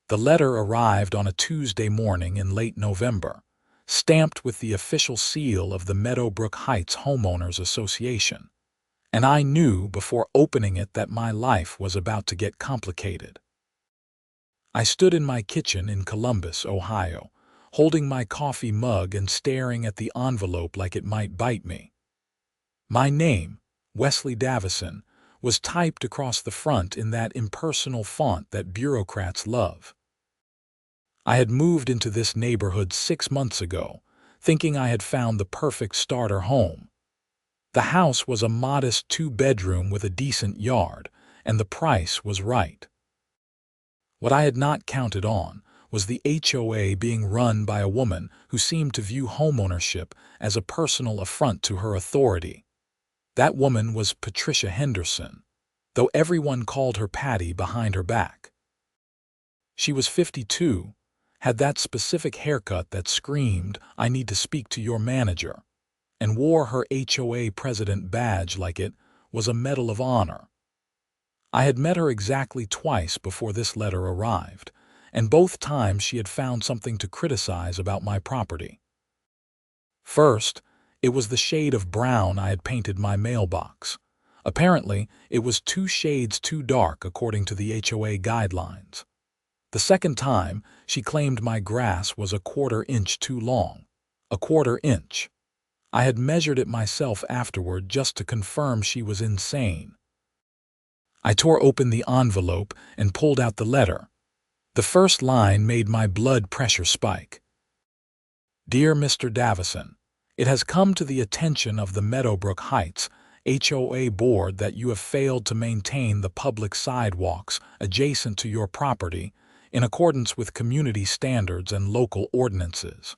The letter arrived on a Tuesday morning in late November, stamped with the official seal of the Meadowbrook Heights Homeowners Association, and I knew before opening it that my life was about to get complicated. I stood in my kitchen in Columbus, Ohio, holding my coffee mug and staring at the envelope like it might bite me. My name, Wesley Davison, was typed across the front in that impersonal font that bureaucrats love. I had moved into this neighborhood 6 months ago, thinking I had found the perfect starter home. The house was a modest 2-bedroom with a decent yard, and the price was right. What I had not counted on was the HOA being run by a woman who seemed to view homeownership as a personal affront to her authority. That woman was Patricia Henderson, though everyone called her Patty behind her back. She was 52, had that specific haircut that screamed, "I need to speak to your manager," and wore her HOA president badge like it was a Medal of Honor. I had met her exactly twice before this letter arrived, and both times she had found something to criticize about my property. First, it was the shade of brown I had painted my mailbox. Apparently, it was 2 shades too dark according to the HOA guidelines. The second time, she claimed my grass was a 1/4 inch too long. A 1/4 inch. I had measured it myself afterward just to confirm she was insane. I tore open the envelope and pulled out the letter. The first line made my blood pressure spike. "Dear Mr. Davison, it has come to the attention of the Meadowbrook Heights HOA board that you have failed to maintain the public sidewalks adjacent to your property in accordance with community standards and local ordinances."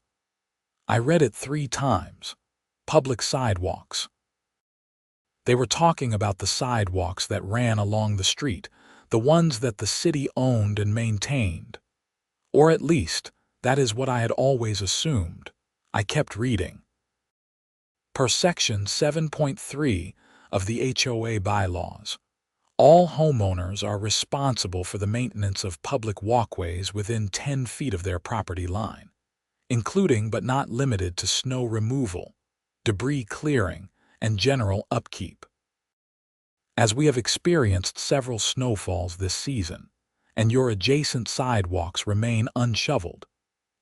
I read it 3 times. Public sidewalks. They were talking about the sidewalks that ran along the street, the ones that the city owned and maintained. Or at least, that is what I had always assumed. I kept reading. Per Section 7.3 of the HOA bylaws, all homeowners are responsible for the maintenance of public walkways within 10 feet of their property line, including but not limited to snow removal, debris clearing, and general upkeep. As we have experienced several snowfalls this season, and your adjacent sidewalks remain unshoveled,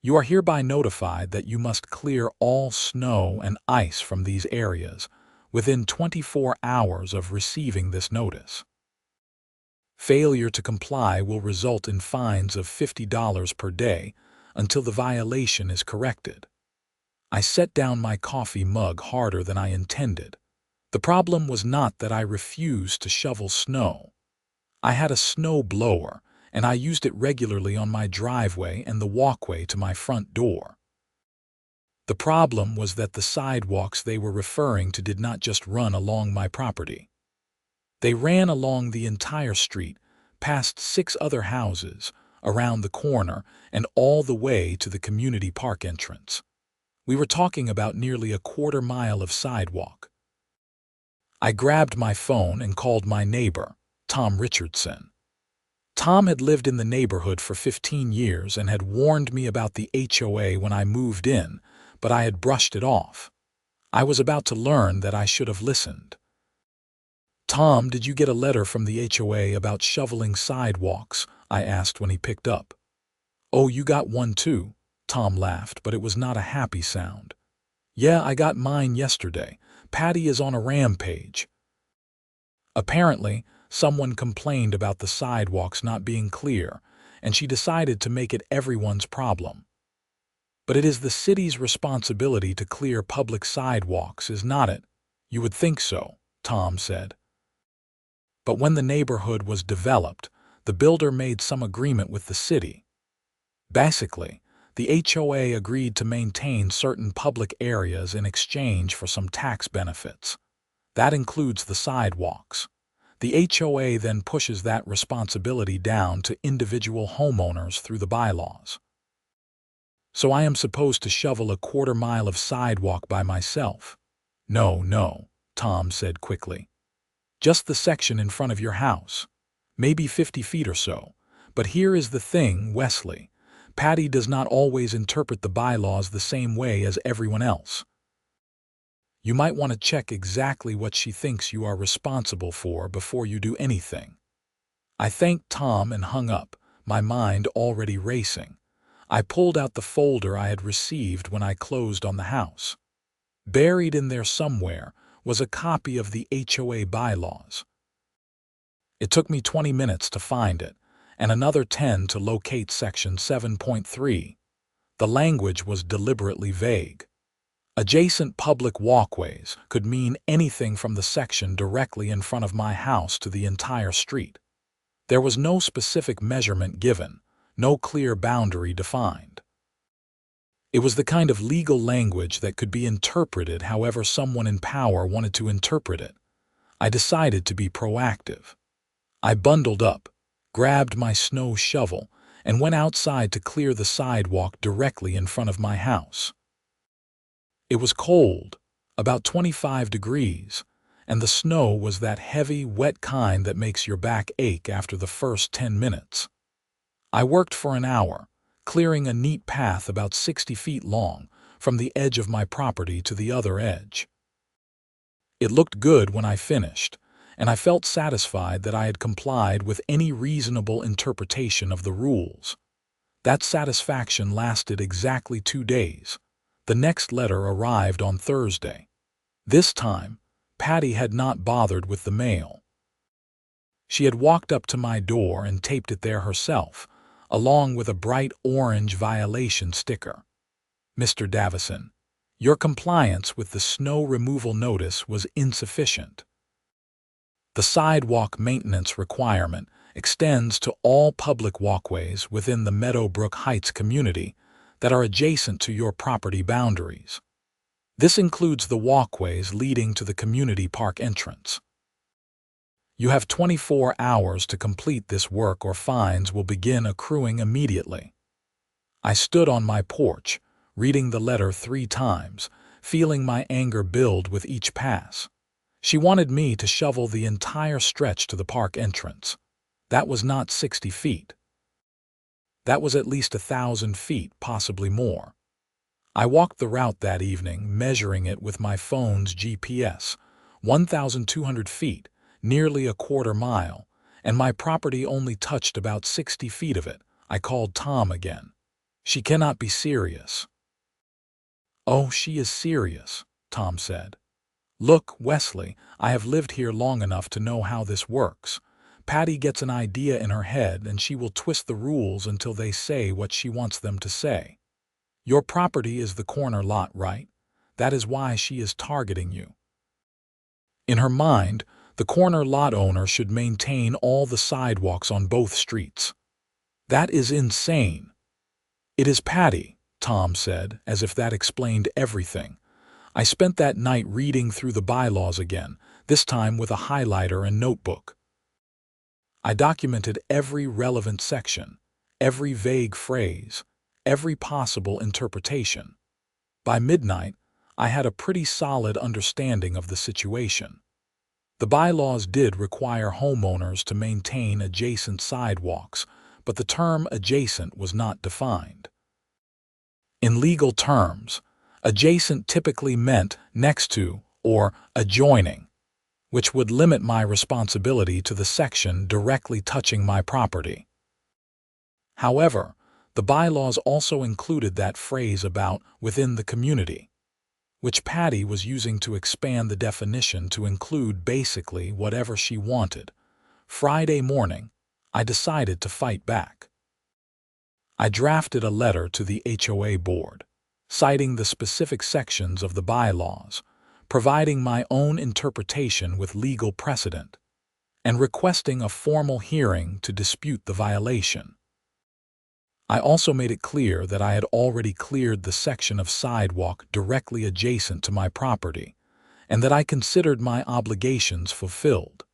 you are hereby notified that you must clear all snow and ice from these areas within 24 hours of receiving this notice. Failure to comply will result in fines of $50 per day until the violation is corrected. I set down my coffee mug harder than I intended. The problem was not that I refused to shovel snow. I had a snow blower, and I used it regularly on my driveway and the walkway to my front door. The problem was that the sidewalks they were referring to did not just run along my property. They ran along the entire street, past 6 other houses, around the corner, and all the way to the community park entrance. We were talking about nearly a 1/4 mile of sidewalk. I grabbed my phone and called my neighbor, Tom Richardson. Tom had lived in the neighborhood for 15 years and had warned me about the HOA when I moved in, but I had brushed it off. I was about to learn that I should have listened. "Tom, did you get a letter from the HOA about shoveling sidewalks?" I asked when he picked up. "Oh, you got one too?" Tom laughed, but it was not a happy sound. "Yeah, I got mine yesterday. Patty is on a rampage." Apparently, someone complained about the sidewalks not being clear, and she decided to make it everyone's problem. But it is the city's responsibility to clear public sidewalks, is not it? "You would think so," Tom said. But when the neighborhood was developed, the builder made some agreement with the city. Basically, the HOA agreed to maintain certain public areas in exchange for some tax benefits. That includes the sidewalks. The HOA then pushes that responsibility down to individual homeowners through the bylaws. So I am supposed to shovel a 1/4 mile of sidewalk by myself? No, Tom said quickly. Just the section in front of your house. Maybe 50 feet or so, But here is the thing, Wesley. Patty does not always interpret the bylaws the same way as everyone else. You might want to check exactly what she thinks you are responsible for before you do anything. I thanked Tom and hung up, my mind already racing. I pulled out the folder I had received when I closed on the house. Buried in there somewhere was a copy of the HOA bylaws. It took me 20 minutes to find it, and another 10 to locate section 7.3. The language was deliberately vague. Adjacent public walkways could mean anything from the section directly in front of my house to the entire street. There was no specific measurement given, no clear boundary defined. It was the kind of legal language that could be interpreted however someone in power wanted to interpret it. I decided to be proactive. I bundled up, grabbed my snow shovel, and went outside to clear the sidewalk directly in front of my house. It was cold, about 25 degrees, and the snow was that heavy, wet kind that makes your back ache after the first 10 minutes. I worked for an hour, clearing a neat path about 60 feet long from the edge of my property to the other edge. It looked good when I finished, and I felt satisfied that I had complied with any reasonable interpretation of the rules. That satisfaction lasted exactly 2 days. The next letter arrived on Thursday. This time, Patty had not bothered with the mail. She had walked up to my door and taped it there herself, along with a bright orange violation sticker. Mr. Davison, your compliance with the snow removal notice was insufficient. The sidewalk maintenance requirement extends to all public walkways within the Meadowbrook Heights community that are adjacent to your property boundaries. This includes the walkways leading to the community park entrance. You have 24 hours to complete this work or fines will begin accruing immediately. I stood on my porch, reading the letter 3 times, feeling my anger build with each pass. She wanted me to shovel the entire stretch to the park entrance. That was not 60 feet. That was at least 1,000 feet, possibly more. I walked the route that evening, measuring it with my phone's GPS, 1,200 feet, nearly a quarter mile, and my property only touched about 60 feet of it. I called Tom again. She cannot be serious. Oh, she is serious, Tom said. Look, Wesley, I have lived here long enough to know how this works. Patty gets an idea in her head and she will twist the rules until they say what she wants them to say. Your property is the corner lot, right? That is why she is targeting you. In her mind, the corner lot owner should maintain all the sidewalks on both streets. That is insane. It is Patty, Tom said, as if that explained everything. I spent that night reading through the bylaws again, this time with a highlighter and notebook. I documented every relevant section, every vague phrase, every possible interpretation. By midnight, I had a pretty solid understanding of the situation. The bylaws did require homeowners to maintain adjacent sidewalks, but the term adjacent was not defined. In legal terms, adjacent typically meant next to or adjoining, which would limit my responsibility to the section directly touching my property. However, the bylaws also included that phrase about within the community, which Patty was using to expand the definition to include basically whatever she wanted. Friday morning, I decided to fight back. I drafted a letter to the HOA board, citing the specific sections of the bylaws, providing my own interpretation with legal precedent, and requesting a formal hearing to dispute the violation. I also made it clear that I had already cleared the section of sidewalk directly adjacent to my property, and that I considered my obligations fulfilled.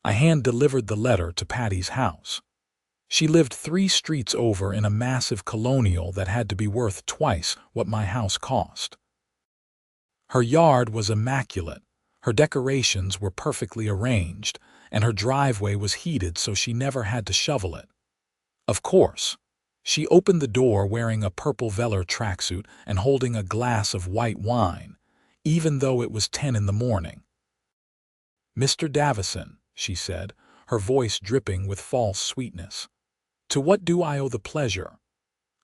I hand-delivered the letter to Patty's house. She lived 3 streets over in a massive colonial that had to be worth twice what my house cost. Her yard was immaculate, her decorations were perfectly arranged, and her driveway was heated so she never had to shovel it. Of course. She opened the door wearing a purple velour tracksuit and holding a glass of white wine, even though it was 10 in the morning. "Mr. Davison," she said, her voice dripping with false sweetness, "to what do I owe the pleasure?"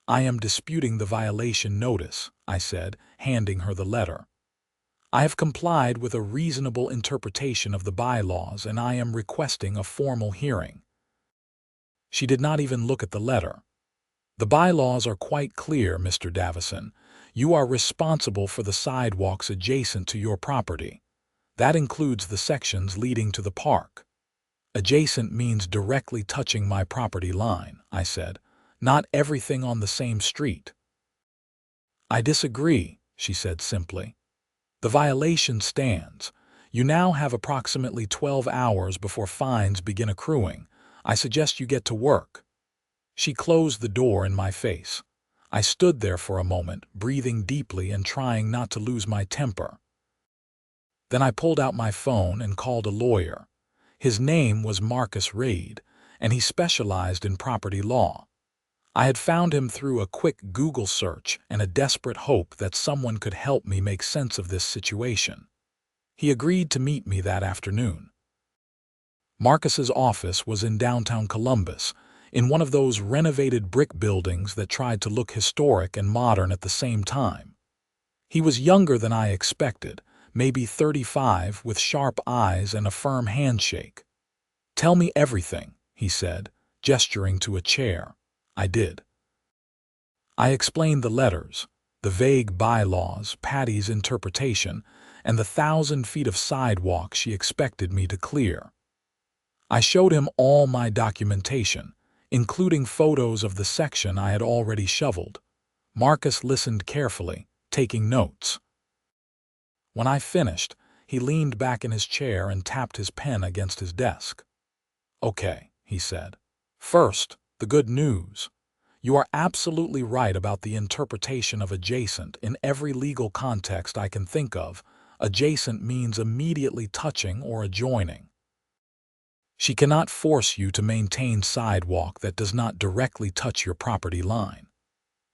"I am disputing the violation notice," I said, handing her the letter. "I have complied with a reasonable interpretation of the bylaws and I am requesting a formal hearing." She did not even look at the letter. "The bylaws are quite clear, Mr. Davison. You are responsible for the sidewalks adjacent to your property. That includes the sections leading to the park." "Adjacent means directly touching my property line," I said, "not everything on the same street." "I disagree," she said simply. "The violation stands. You now have approximately 12 hours before fines begin accruing. I suggest you get to work." She closed the door in my face. I stood there for a moment, breathing deeply and trying not to lose my temper. Then I pulled out my phone and called a lawyer. His name was Marcus Reid, and he specialized in property law. I had found him through a quick Google search and a desperate hope that someone could help me make sense of this situation. He agreed to meet me that afternoon. Marcus's office was in downtown Columbus, in one of those renovated brick buildings that tried to look historic and modern at the same time. He was younger than I expected, maybe 35, with sharp eyes and a firm handshake. "Tell me everything," he said, gesturing to a chair. I did. I explained the letters, the vague bylaws, Patty's interpretation, and the 1,000 feet of sidewalk she expected me to clear. I showed him all my documentation, including photos of the section I had already shoveled. Marcus listened carefully, taking notes. When I finished, he leaned back in his chair and tapped his pen against his desk. "Okay," he said. "First, the good news. You are absolutely right about the interpretation of adjacent. In every legal context I can think of, adjacent means immediately touching or adjoining. She cannot force you to maintain sidewalk that does not directly touch your property line.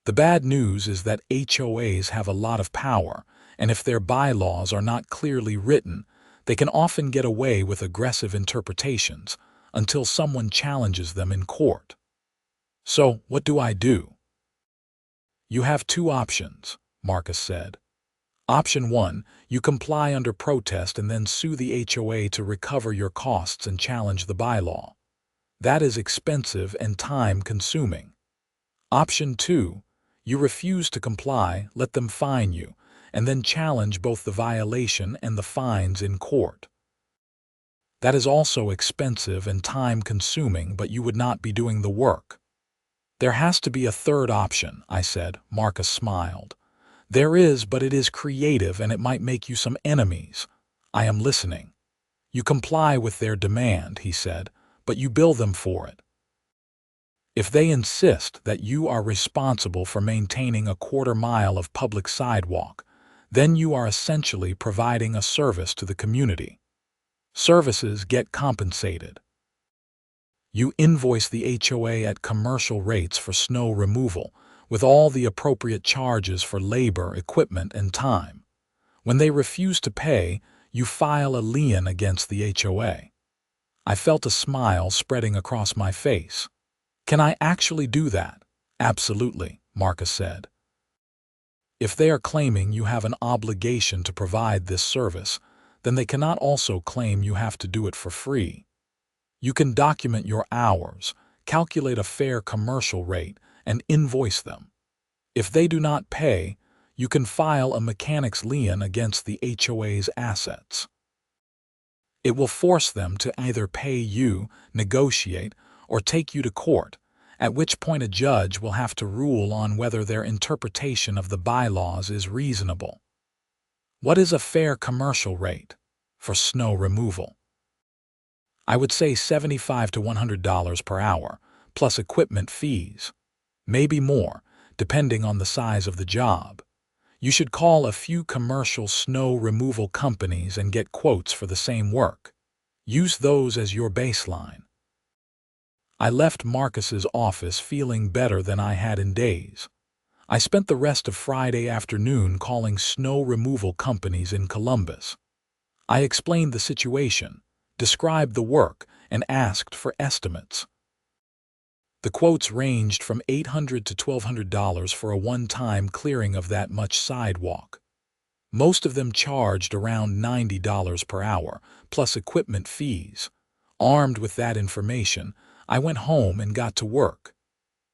The bad news is that HOAs have a lot of power, and if their bylaws are not clearly written, they can often get away with aggressive interpretations until someone challenges them in court. So, what do I do?" "You have two options," Marcus said. "Option 1, you comply under protest and then sue the HOA to recover your costs and challenge the bylaw. That is expensive and time-consuming. Option 2, you refuse to comply, let them fine you, and then challenge both the violation and the fines in court. That is also expensive and time-consuming, but you would not be doing the work." "There has to be a third option," I said. Marcus smiled. "There is, but it is creative and it might make you some enemies." "I am listening." "You comply with their demand," he said, "but you bill them for it. If they insist that you are responsible for maintaining a quarter-mile of public sidewalk, then you are essentially providing a service to the community. Services get compensated. You invoice the HOA at commercial rates for snow removal, with all the appropriate charges for labor, equipment, and time. When they refuse to pay, you file a lien against the HOA. I felt a smile spreading across my face. "Can I actually do that?" "Absolutely," Marcus said. "If they are claiming you have an obligation to provide this service, then they cannot also claim you have to do it for free. You can document your hours, calculate a fair commercial rate, and invoice them. If they do not pay, you can file a mechanic's lien against the HOA's assets. It will force them to either pay you, negotiate, or take you to court, at which point a judge will have to rule on whether their interpretation of the bylaws is reasonable." "What is a fair commercial rate for snow removal?" "I would say $75 to $100 per hour, plus equipment fees. Maybe more, depending on the size of the job. You should call a few commercial snow removal companies and get quotes for the same work. Use those as your baseline." I left Marcus's office feeling better than I had in days. I spent the rest of Friday afternoon calling snow removal companies in Columbus. I explained the situation, described the work, and asked for estimates. The quotes ranged from $800 to $1,200 for a one-time clearing of that much sidewalk. Most of them charged around $90 per hour, plus equipment fees. Armed with that information, I went home and got to work.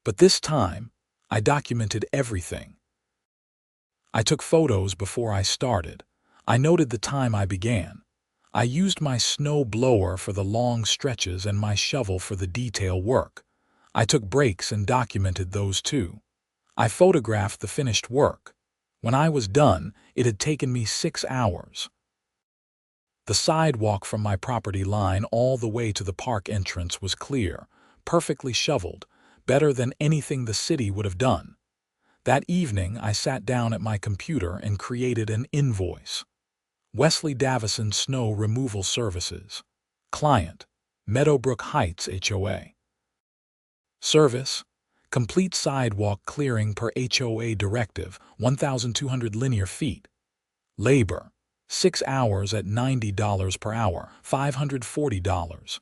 But this time, I documented everything. I took photos before I started. I noted the time I began. I used my snow blower for the long stretches and my shovel for the detail work. I took breaks and documented those too. I photographed the finished work. When I was done, it had taken me 6 hours. The sidewalk from my property line all the way to the park entrance was clear, perfectly shoveled, better than anything the city would have done. That evening, I sat down at my computer and created an invoice. Wesley Davison Snow Removal Services. Client, Meadowbrook Heights HOA. Service, complete sidewalk clearing per HOA directive, 1,200 linear feet. Labor, 6 hours at $90 per hour, $540.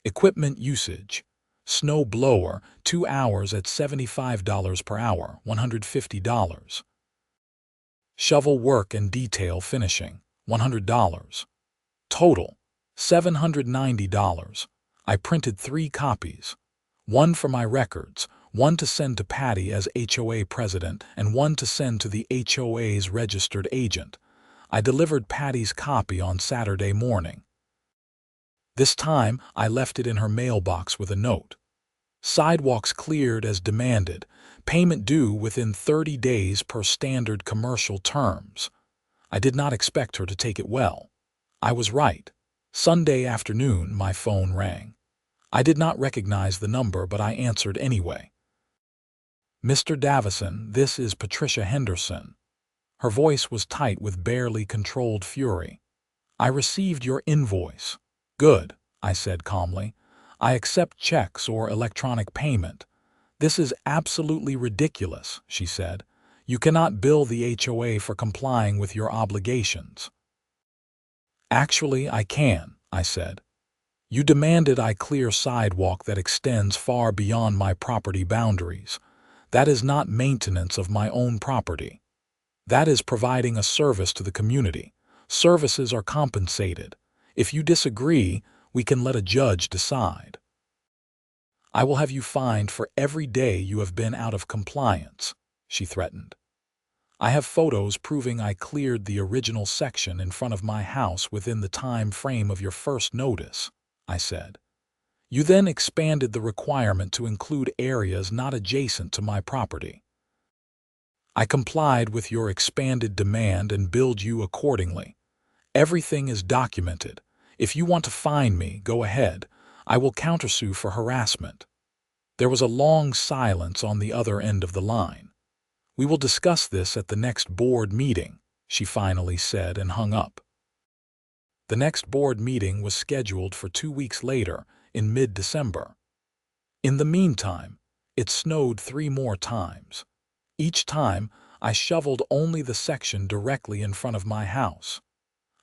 Equipment usage, snow blower, 2 hours at $75 per hour, $150. Shovel work and detail finishing, $100. Total, $790. I printed 3 copies. One for my records, one to send to Patty as HOA president, and one to send to the HOA's registered agent. I delivered Patty's copy on Saturday morning. This time, I left it in her mailbox with a note. Sidewalks cleared as demanded, payment due within 30 days per standard commercial terms. I did not expect her to take it well. I was right. Sunday afternoon, my phone rang. I did not recognize the number, but I answered anyway. Mr. Davison, this is Patricia Henderson. Her voice was tight with barely controlled fury. I received your invoice. Good, I said calmly. I accept checks or electronic payment. This is absolutely ridiculous, she said. You cannot bill the HOA for complying with your obligations. Actually, I can, I said. You demanded I clear sidewalk that extends far beyond my property boundaries. That is not maintenance of my own property. That is providing a service to the community. Services are compensated. If you disagree, we can let a judge decide. I will have you fined for every day you have been out of compliance, she threatened. I have photos proving I cleared the original section in front of my house within the time frame of your first notice, I said. You then expanded the requirement to include areas not adjacent to my property. I complied with your expanded demand and billed you accordingly. Everything is documented. If you want to fine me, go ahead. I will countersue for harassment. There was a long silence on the other end of the line. We will discuss this at the next board meeting, she finally said and hung up. The next board meeting was scheduled for 2 weeks later, in mid-December. In the meantime, it snowed 3 more times. Each time, I shoveled only the section directly in front of my house.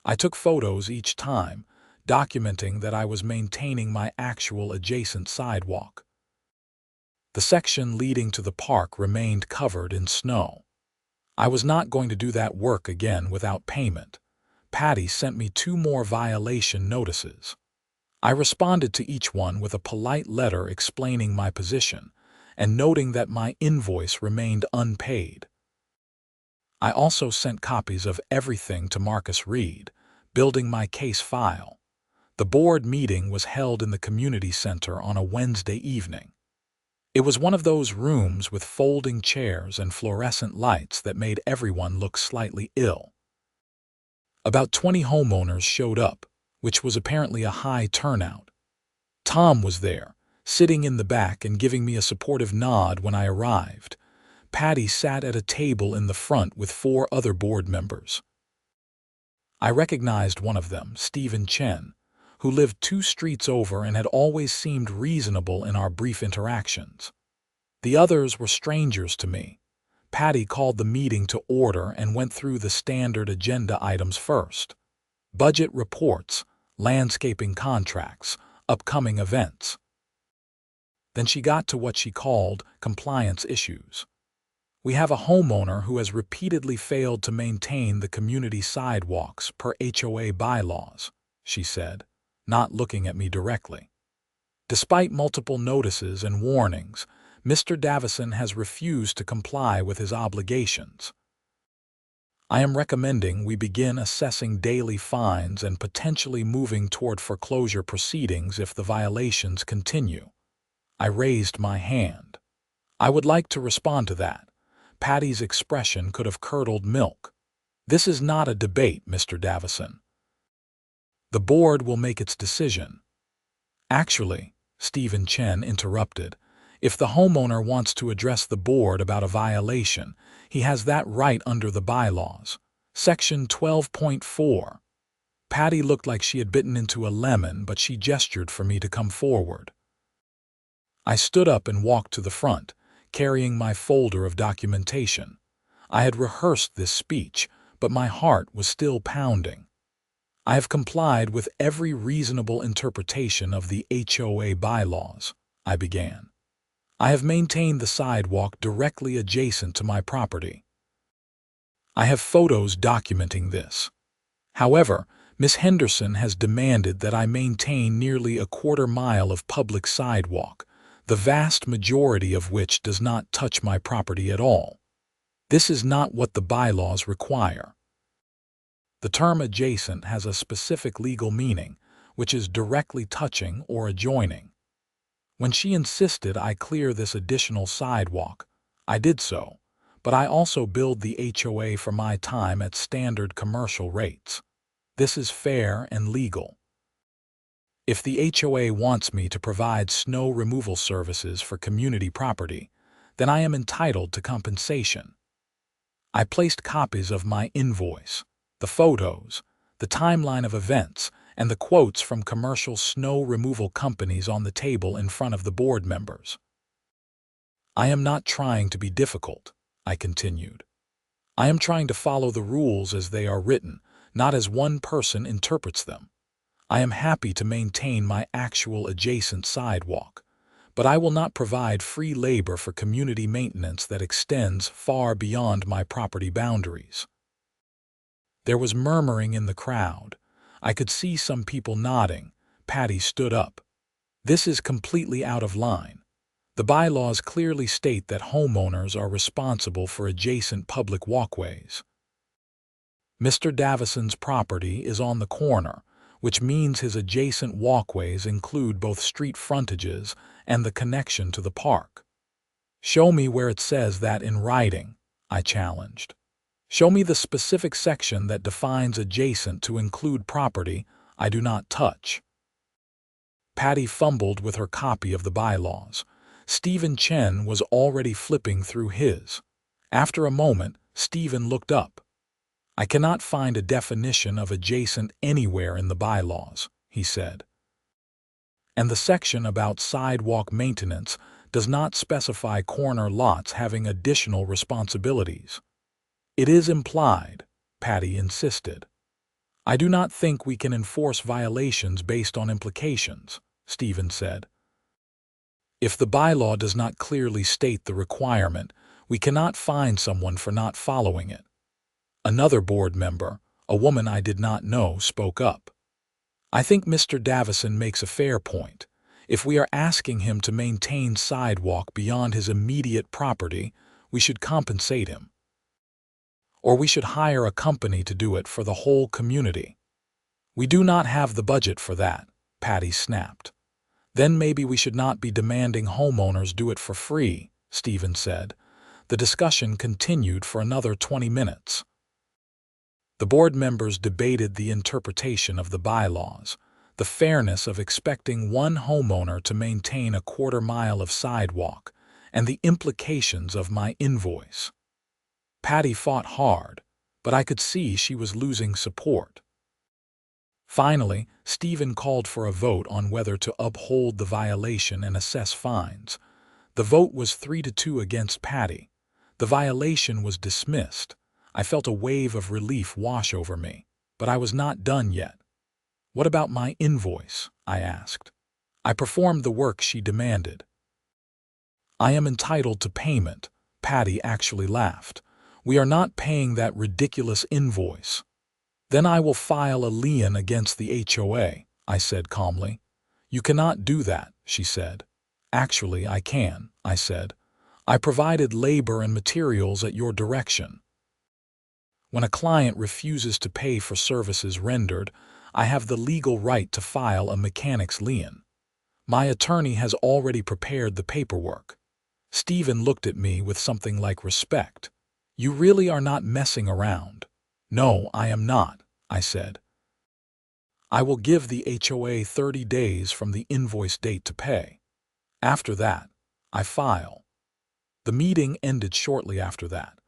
I took photos each time, documenting that I was maintaining my actual adjacent sidewalk. The section leading to the park remained covered in snow. I was not going to do that work again without payment. Patty sent me 2 more violation notices. I responded to each one with a polite letter explaining my position and noting that my invoice remained unpaid. I also sent copies of everything to Marcus Reed, building my case file. The board meeting was held in the community center on a Wednesday evening. It was one of those rooms with folding chairs and fluorescent lights that made everyone look slightly ill. About 20 homeowners showed up, which was apparently a high turnout. Tom was there, sitting in the back and giving me a supportive nod when I arrived. Patty sat at a table in the front with 4 other board members. I recognized one of them, Stephen Chen, who lived 2 streets over and had always seemed reasonable in our brief interactions. The others were strangers to me. Patty called the meeting to order and went through the standard agenda items first: budget reports, landscaping contracts, upcoming events. Then she got to what she called compliance issues. "We have a homeowner who has repeatedly failed to maintain the community sidewalks per HOA bylaws," she said, not looking at me directly. "Despite multiple notices and warnings, Mr. Davison has refused to comply with his obligations. I am recommending we begin assessing daily fines and potentially moving toward foreclosure proceedings if the violations continue." I raised my hand. I would like to respond to that. Patty's expression could have curdled milk. "This is not a debate, Mr. Davison. The board will make its decision." "Actually," Stephen Chen interrupted, "if the homeowner wants to address the board about a violation, he has that right under the bylaws. Section 12.4. Patty looked like she had bitten into a lemon, but she gestured for me to come forward. I stood up and walked to the front, carrying my folder of documentation. I had rehearsed this speech, but my heart was still pounding. "I have complied with every reasonable interpretation of the HOA bylaws," I began. "I have maintained the sidewalk directly adjacent to my property. I have photos documenting this. However, Ms. Henderson has demanded that I maintain nearly a quarter-mile of public sidewalk, the vast majority of which does not touch my property at all. This is not what the bylaws require." The term adjacent has a specific legal meaning, which is directly touching or adjoining. When she insisted I clear this additional sidewalk, I did so, but I also billed the HOA for my time at standard commercial rates. This is fair and legal. If the HOA wants me to provide snow removal services for community property, then I am entitled to compensation. I placed copies of my invoice, the photos, the timeline of events, and the quotes from commercial snow removal companies on the table in front of the board members. "I am not trying to be difficult," I continued. "I am trying to follow the rules as they are written, not as one person interprets them. I am happy to maintain my actual adjacent sidewalk, but I will not provide free labor for community maintenance that extends far beyond my property boundaries." There was murmuring in the crowd. I could see some people nodding. Patty stood up. "This is completely out of line. The bylaws clearly state that homeowners are responsible for adjacent public walkways. Mr. Davison's property is on the corner, which means his adjacent walkways include both street frontages and the connection to the park." "Show me where it says that in writing," I challenged. "Show me the specific section that defines adjacent to include property I do not touch." Patty fumbled with her copy of the bylaws. Stephen Chen was already flipping through his. After a moment, Stephen looked up. "I cannot find a definition of adjacent anywhere in the bylaws," he said. "And the section about sidewalk maintenance does not specify corner lots having additional responsibilities." "It is implied," Patty insisted. "I do not think we can enforce violations based on implications," Stephen said. "If the bylaw does not clearly state the requirement, we cannot fine someone for not following it." Another board member, a woman I did not know, spoke up. "I think Mr. Davison makes a fair point. If we are asking him to maintain sidewalk beyond his immediate property, we should compensate him. Or we should hire a company to do it for the whole community." "We do not have the budget for that," Patty snapped. "Then maybe we should not be demanding homeowners do it for free," Stephen said. The discussion continued for another 20 minutes. The board members debated the interpretation of the bylaws, the fairness of expecting one homeowner to maintain a quarter-mile of sidewalk, and the implications of my invoice. Patty fought hard, but I could see she was losing support. Finally, Stephen called for a vote on whether to uphold the violation and assess fines. The vote was 3-2 against Patty. The violation was dismissed. I felt a wave of relief wash over me, but I was not done yet. "What about my invoice?" I asked. "I performed the work she demanded." "I am entitled to payment." Patty actually laughed. "We are not paying that ridiculous invoice." "Then I will file a lien against the HOA," I said calmly. "You cannot do that," she said. "Actually, I can," I said. "I provided labor and materials at your direction." When a client refuses to pay for services rendered, I have the legal right to file a mechanic's lien. My attorney has already prepared the paperwork. Stephen looked at me with something like respect. "You really are not messing around." "No, I am not," I said. "I will give the HOA 30 days from the invoice date to pay. After that, I file." The meeting ended shortly after that.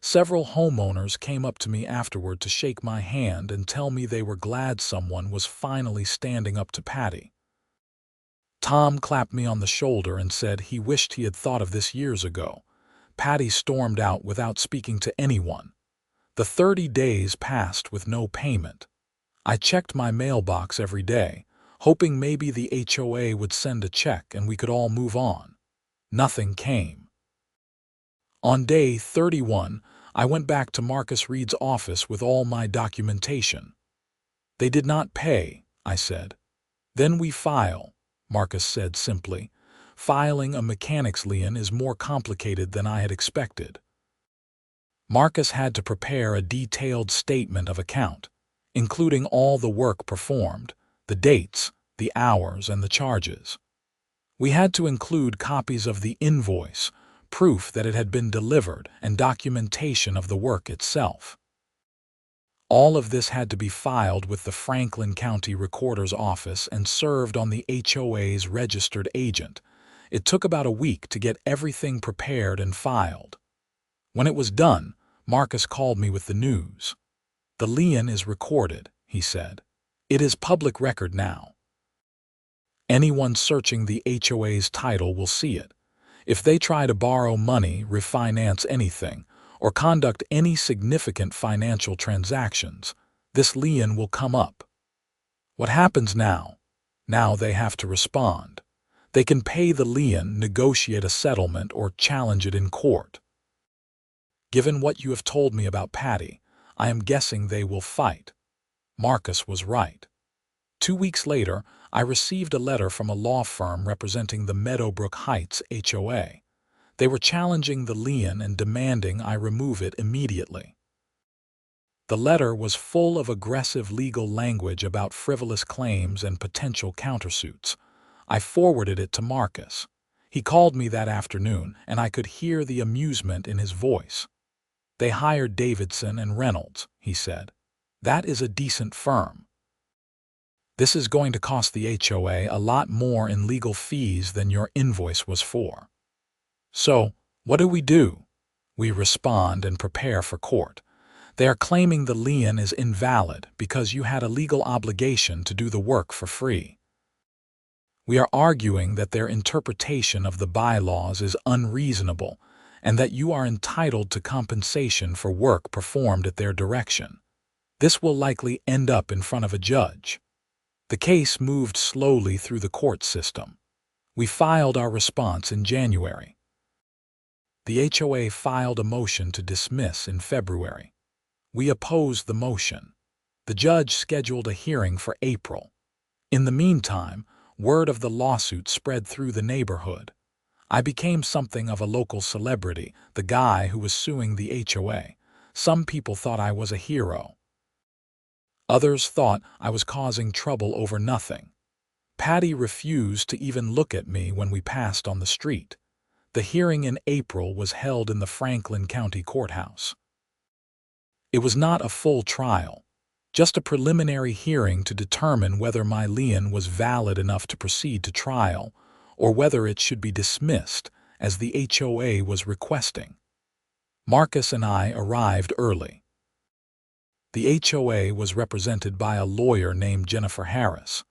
Several homeowners came up to me afterward to shake my hand and tell me they were glad someone was finally standing up to Patty. Tom clapped me on the shoulder and said he wished he had thought of this years ago. Patty stormed out without speaking to anyone. The 30 days passed with no payment. I checked my mailbox every day, hoping maybe the HOA would send a check and we could all move on. Nothing came. On day 31, I went back to Marcus Reed's office with all my documentation. "They did not pay," I said. "Then we file," Marcus said simply. "Filing a mechanic's lien is more complicated than I had expected." Marcus had to prepare a detailed statement of account, including all the work performed, the dates, the hours, and the charges. We had to include copies of the invoice, proof that it had been delivered, and documentation of the work itself. All of this had to be filed with the Franklin County Recorder's Office and served on the HOA's registered agent. It took about a week to get everything prepared and filed. When it was done, Marcus called me with the news. "The lien is recorded," he said. "It is public record now. Anyone searching the HOA's title will see it. If they try to borrow money, refinance anything, or conduct any significant financial transactions, this lien will come up." What happens now? Now they have to respond. They can pay the lien, negotiate a settlement, or challenge it in court. Given what you have told me about Patty, I am guessing they will fight. Marcus was right. 2 weeks later, I received a letter from a law firm representing the Meadowbrook Heights HOA. They were challenging the lien and demanding I remove it immediately. The letter was full of aggressive legal language about frivolous claims and potential countersuits. I forwarded it to Marcus. He called me that afternoon, and I could hear the amusement in his voice. "They hired Davison and Reynolds," he said. "That is a decent firm. This is going to cost the HOA a lot more in legal fees than your invoice was for." So, what do? We respond and prepare for court. They are claiming the lien is invalid because you had a legal obligation to do the work for free. We are arguing that their interpretation of the bylaws is unreasonable and that you are entitled to compensation for work performed at their direction. This will likely end up in front of a judge. The case moved slowly through the court system. We filed our response in January. The HOA filed a motion to dismiss in February. We opposed the motion. The judge scheduled a hearing for April. In the meantime, word of the lawsuit spread through the neighborhood. I became something of a local celebrity, the guy who was suing the HOA. Some people thought I was a hero. Others thought I was causing trouble over nothing. Patty refused to even look at me when we passed on the street. The hearing in April was held in the Franklin County Courthouse. It was not a full trial, just a preliminary hearing to determine whether my lien was valid enough to proceed to trial or whether it should be dismissed, as the HOA was requesting. Marcus and I arrived early. The HOA was represented by a lawyer named Jennifer Harris,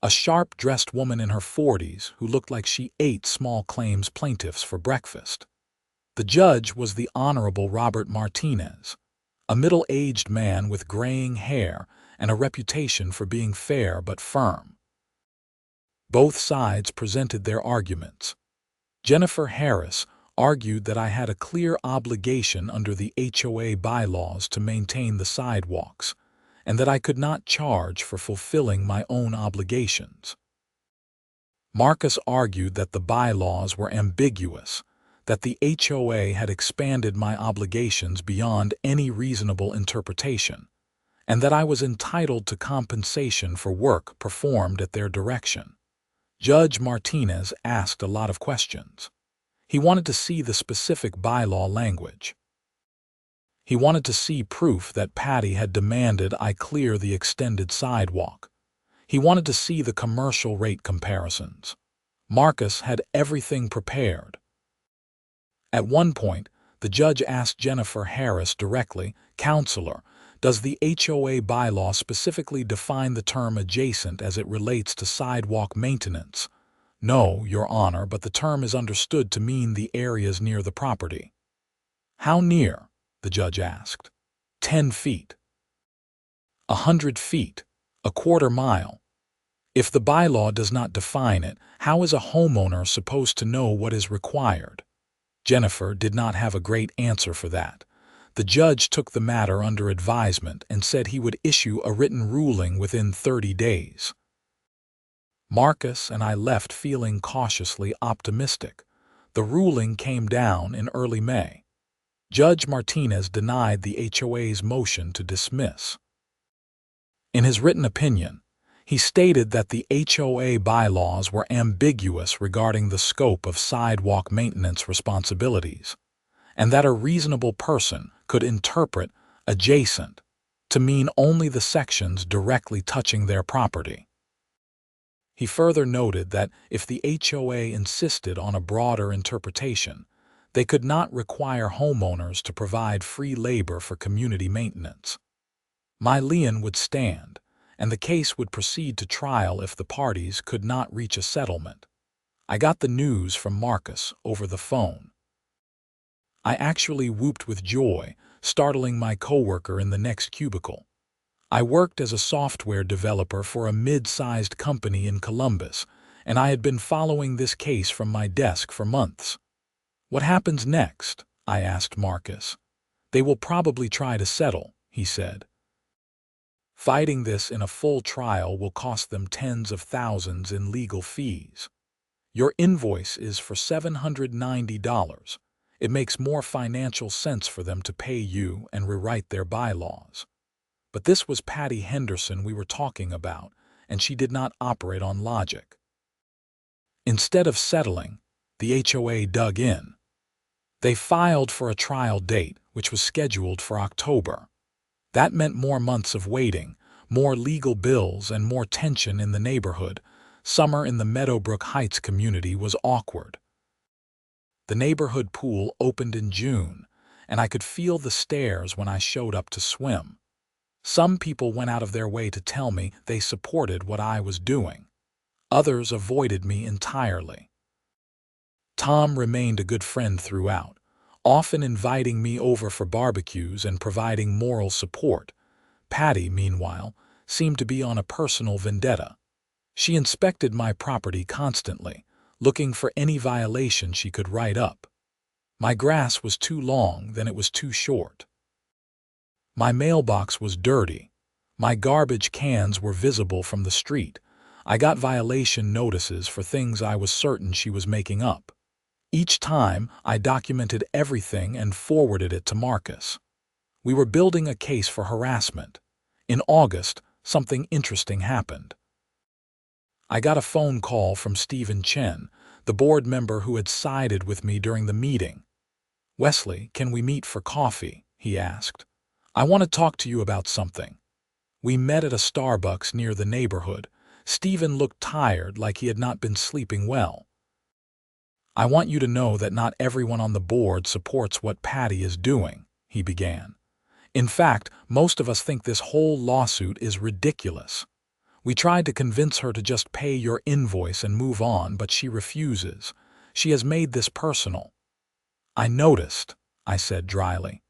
a sharp-dressed woman in her 40s who looked like she ate small claims plaintiffs for breakfast. The judge was the Honorable Robert Martinez, a middle-aged man with graying hair and a reputation for being fair but firm. Both sides presented their arguments. Jennifer Harris argued that I had a clear obligation under the HOA bylaws to maintain the sidewalks, and that I could not charge for fulfilling my own obligations. Marcus argued that the bylaws were ambiguous, that the HOA had expanded my obligations beyond any reasonable interpretation, and that I was entitled to compensation for work performed at their direction. Judge Martinez asked a lot of questions. He wanted to see the specific bylaw language. He wanted to see proof that Patty had demanded I clear the extended sidewalk. He wanted to see the commercial rate comparisons. Marcus had everything prepared. At one point, the judge asked Jennifer Harris directly, "Counselor, does the HOA bylaw specifically define the term adjacent as it relates to sidewalk maintenance?" "No, Your Honor, but the term is understood to mean the areas near the property." "How near?" the judge asked. 10 feet. 100 feet. A quarter mile. If the bylaw does not define it, how is a homeowner supposed to know what is required? Jennifer did not have a great answer for that. The judge took the matter under advisement and said he would issue a written ruling within 30 days. Marcus and I left feeling cautiously optimistic. The ruling came down in early May. Judge Martinez denied the HOA's motion to dismiss. In his written opinion, he stated that the HOA bylaws were ambiguous regarding the scope of sidewalk maintenance responsibilities, and that a reasonable person could interpret adjacent to mean only the sections directly touching their property. He further noted that if the HOA insisted on a broader interpretation, they could not require homeowners to provide free labor for community maintenance. My lien would stand, and the case would proceed to trial if the parties could not reach a settlement. I got the news from Marcus over the phone. I actually whooped with joy, startling my coworker in the next cubicle. I worked as a software developer for a mid-sized company in Columbus, and I had been following this case from my desk for months. "What happens next?" I asked Marcus. "They will probably try to settle," he said. "Fighting this in a full trial will cost them tens of thousands in legal fees. Your invoice is for $790. It makes more financial sense for them to pay you and rewrite their bylaws." But this was Patty Henderson we were talking about, and she did not operate on logic. Instead of settling, the HOA dug in. They filed for a trial date, which was scheduled for October. That meant more months of waiting, more legal bills, and more tension in the neighborhood. Summer in the Meadowbrook Heights community was awkward. The neighborhood pool opened in June, and I could feel the stares when I showed up to swim. Some people went out of their way to tell me they supported what I was doing. Others avoided me entirely. Tom remained a good friend throughout, often inviting me over for barbecues and providing moral support. Patty, meanwhile, seemed to be on a personal vendetta. She inspected my property constantly, looking for any violation she could write up. My grass was too long, then it was too short. My mailbox was dirty. My garbage cans were visible from the street. I got violation notices for things I was certain she was making up. Each time, I documented everything and forwarded it to Marcus. We were building a case for harassment. In August, something interesting happened. I got a phone call from Stephen Chen, the board member who had sided with me during the meeting. "Wesley, can we meet for coffee?" he asked. "I want to talk to you about something." We met at a Starbucks near the neighborhood. Stephen looked tired, like he had not been sleeping well. "I want you to know that not everyone on the board supports what Patty is doing," he began. In fact, most of us think this whole lawsuit is ridiculous. We tried to convince her to just pay your invoice and move on, but she refuses. She has made this personal." "I noticed," I said dryly.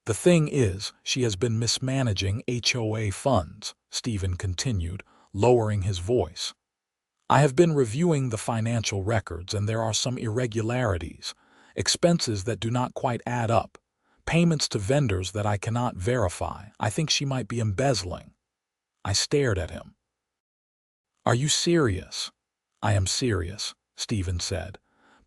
"The thing is, she has been mismanaging HOA funds," Stephen continued, lowering his voice. "I have been reviewing the financial records, and there are some irregularities, expenses that do not quite add up, payments to vendors that I cannot verify. I think she might be embezzling." I stared at him. "Are you serious?" "I am serious," Stephen said,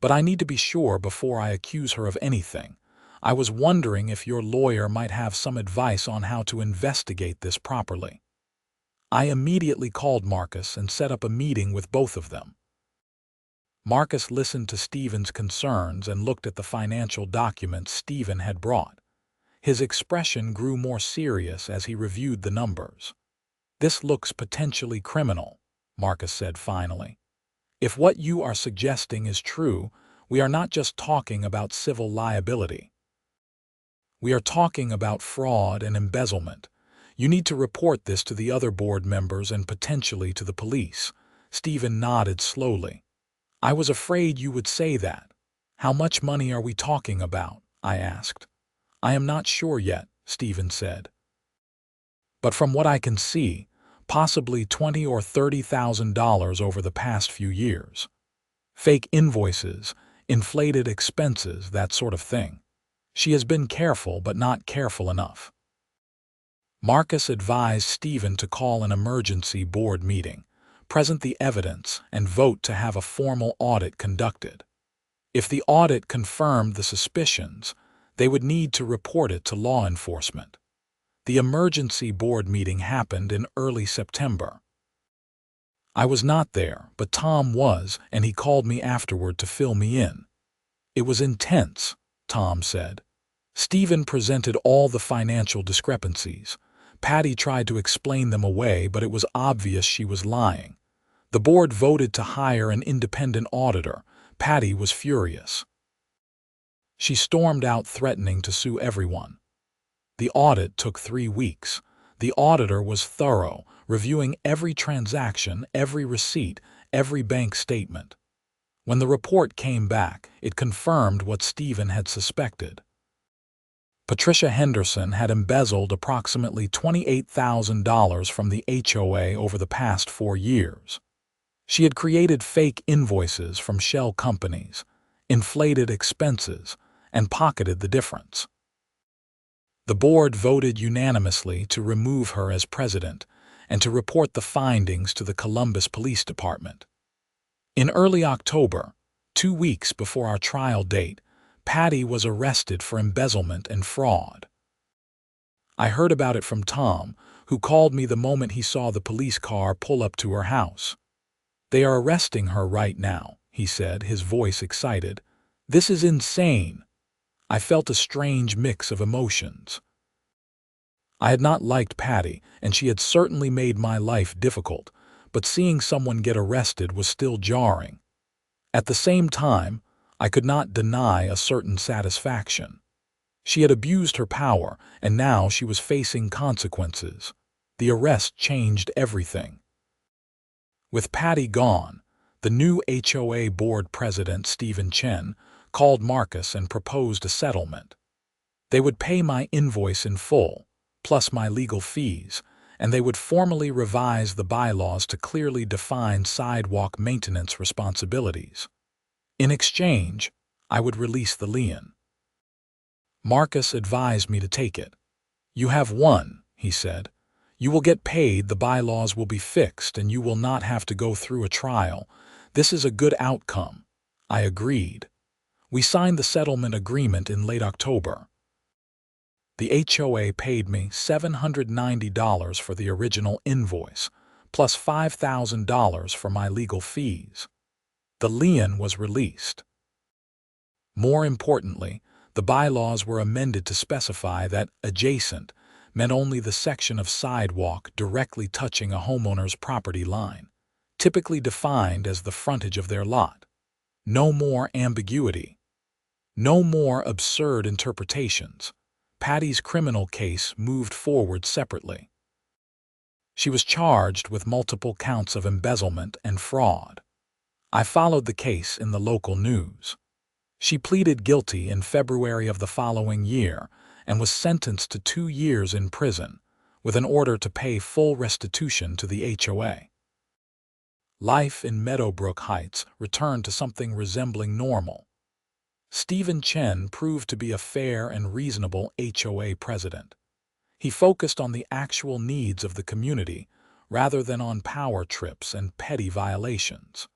"but I need to be sure before I accuse her of anything. I was wondering if your lawyer might have some advice on how to investigate this properly." I immediately called Marcus and set up a meeting with both of them. Marcus listened to Stephen's concerns and looked at the financial documents Stephen had brought. His expression grew more serious as he reviewed the numbers. "This looks potentially criminal," Marcus said finally. "If what you are suggesting is true, we are not just talking about civil liability. We are talking about fraud and embezzlement. You need to report this to the other board members and potentially to the police." Stephen nodded slowly. "I was afraid you would say that. How much money are we talking about?" I asked. "I am not sure yet," Stephen said. "But from what I can see, possibly $20,000 or $30,000 over the past few years. Fake invoices, inflated expenses, that sort of thing. She has been careful, but not careful enough." Marcus advised Stephen to call an emergency board meeting, present the evidence, and vote to have a formal audit conducted. If the audit confirmed the suspicions, they would need to report it to law enforcement. The emergency board meeting happened in early September. I was not there, but Tom was, and he called me afterward to fill me in. "It was intense," Tom said. "Stephen presented all the financial discrepancies. Patty tried to explain them away, but it was obvious she was lying. The board voted to hire an independent auditor. Patty was furious. She stormed out threatening to sue everyone. The audit took 3 weeks. The auditor was thorough, reviewing every transaction, every receipt, every bank statement. When the report came back, it confirmed what Stephen had suspected. Patricia Henderson had embezzled approximately $28,000 from the HOA over the past 4 years. She had created fake invoices from shell companies, inflated expenses, and pocketed the difference. The board voted unanimously to remove her as president and to report the findings to the Columbus Police Department. In early October, 2 weeks before our trial date, Patty was arrested for embezzlement and fraud. I heard about it from Tom, who called me the moment he saw the police car pull up to her house. "They are arresting her right now," he said, his voice excited. "This is insane." I felt a strange mix of emotions. I had not liked Patty, and she had certainly made my life difficult, but seeing someone get arrested was still jarring. At the same time, I could not deny a certain satisfaction. She had abused her power, and now she was facing consequences. The arrest changed everything. With Patty gone, the new HOA board president, Stephen Chen, called Marcus and proposed a settlement. They would pay my invoice in full, plus my legal fees, and they would formally revise the bylaws to clearly define sidewalk maintenance responsibilities. In exchange, I would release the lien. Marcus advised me to take it. "You have won," he said. "You will get paid, the bylaws will be fixed, and you will not have to go through a trial. This is a good outcome." I agreed. We signed the settlement agreement in late October. The HOA paid me $790 for the original invoice, plus $5,000 for my legal fees. The lien was released. More importantly, the bylaws were amended to specify that adjacent meant only the section of sidewalk directly touching a homeowner's property line, typically defined as the frontage of their lot. No more ambiguity. No more absurd interpretations. Patty's criminal case moved forward separately. She was charged with multiple counts of embezzlement and fraud. I followed the case in the local news. She pleaded guilty in February of the following year and was sentenced to 2 years in prison, with an order to pay full restitution to the HOA. Life in Meadowbrook Heights returned to something resembling normal. Stephen Chen proved to be a fair and reasonable HOA president. He focused on the actual needs of the community rather than on power trips and petty violations.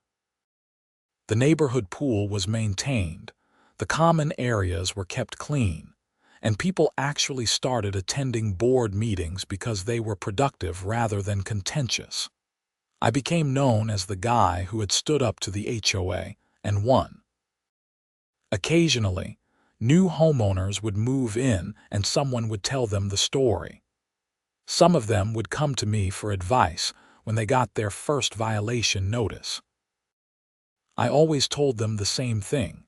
The neighborhood pool was maintained, the common areas were kept clean, and people actually started attending board meetings because they were productive rather than contentious. I became known as the guy who had stood up to the HOA and won. Occasionally, new homeowners would move in and someone would tell them the story. Some of them would come to me for advice when they got their first violation notice. I always told them the same thing: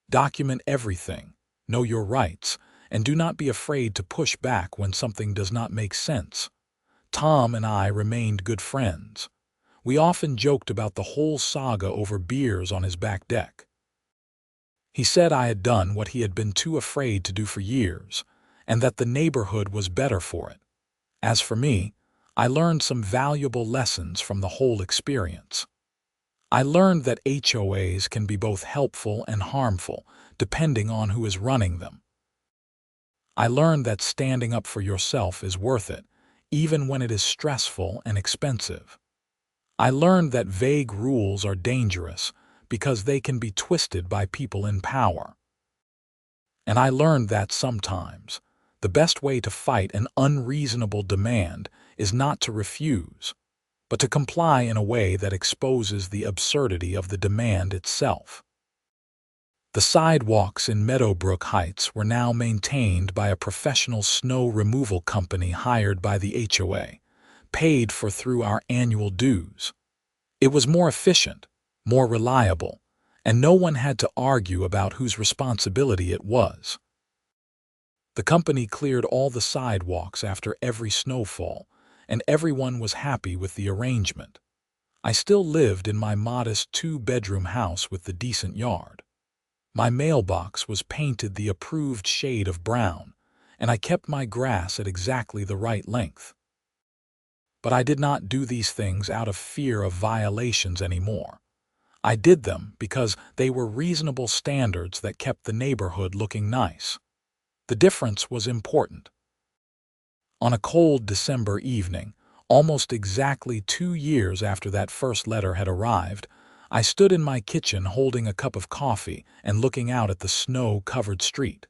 document everything, know your rights, and do not be afraid to push back when something does not make sense. Tom and I remained good friends. We often joked about the whole saga over beers on his back deck. He said I had done what he had been too afraid to do for years, and that the neighborhood was better for it. As for me, I learned some valuable lessons from the whole experience. I learned that HOAs can be both helpful and harmful, depending on who is running them. I learned that standing up for yourself is worth it, even when it is stressful and expensive. I learned that vague rules are dangerous because they can be twisted by people in power. And I learned that sometimes the best way to fight an unreasonable demand is not to refuse, but to comply in a way that exposes the absurdity of the demand itself. The sidewalks in Meadowbrook Heights were now maintained by a professional snow removal company hired by the HOA, paid for through our annual dues. It was more efficient, more reliable, and no one had to argue about whose responsibility it was. The company cleared all the sidewalks after every snowfall, and everyone was happy with the arrangement. I still lived in my modest 2-bedroom house with the decent yard. My mailbox was painted the approved shade of brown, and I kept my grass at exactly the right length. But I did not do these things out of fear of violations anymore. I did them because they were reasonable standards that kept the neighborhood looking nice. The difference was important. On a cold December evening, almost exactly 2 years after that first letter had arrived, I stood in my kitchen holding a cup of coffee and looking out at the snow-covered street.